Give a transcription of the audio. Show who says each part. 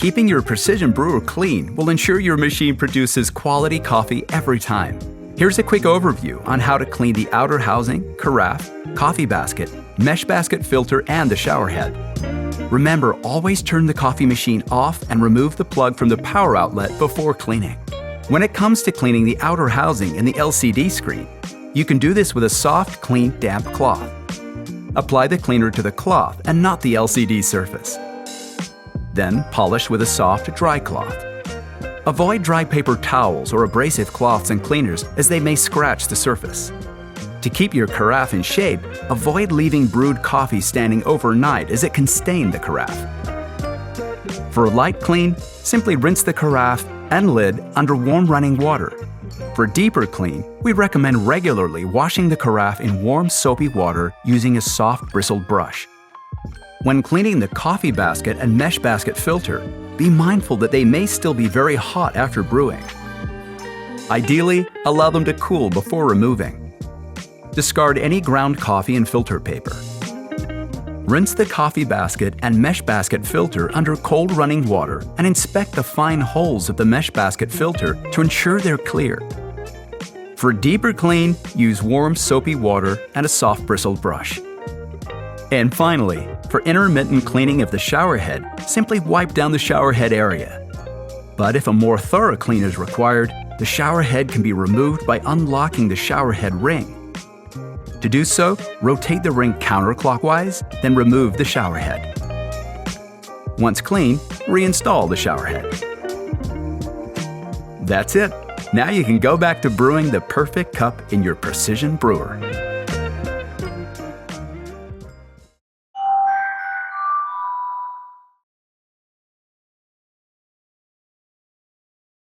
Speaker 1: Keeping your Precision Brewer clean will ensure your machine produces quality coffee every time. Here's a quick overview on how to clean the outer housing, carafe, coffee basket, mesh basket filter, and the shower head. Remember, always turn the coffee machine off and remove the plug from the power outlet before cleaning. When it comes to cleaning the outer housing and the LCD screen, you can do this with a soft, clean, damp cloth. Apply the cleaner to the cloth and not the LCD surface. Then polish with a soft, dry cloth. Avoid dry paper towels or abrasive cloths and cleaners as they may scratch the surface. To keep your carafe in shape, avoid leaving brewed coffee standing overnight as it can stain the carafe. For a light clean, simply rinse the carafe and lid under warm running water. For a deeper clean, we recommend regularly washing the carafe in warm soapy water using a soft bristled brush. When cleaning the coffee basket and mesh basket filter, be mindful that they may still be very hot after brewing. Ideally, allow them to cool before removing. Discard any ground coffee and filter paper. Rinse the coffee basket and mesh basket filter under cold running water and inspect the fine holes of the mesh basket filter to ensure they're clear. For a deeper clean, use warm soapy water and a soft bristled brush. And finally, for intermittent cleaning of the shower head, simply wipe down the shower head area. But if a more thorough clean is required, the shower head can be removed by unlocking the shower head ring. To do so, rotate the ring counterclockwise, then remove the shower head. Once clean, reinstall the shower head. That's it. Now you can go back to brewing the perfect cup in your Precision Brewer.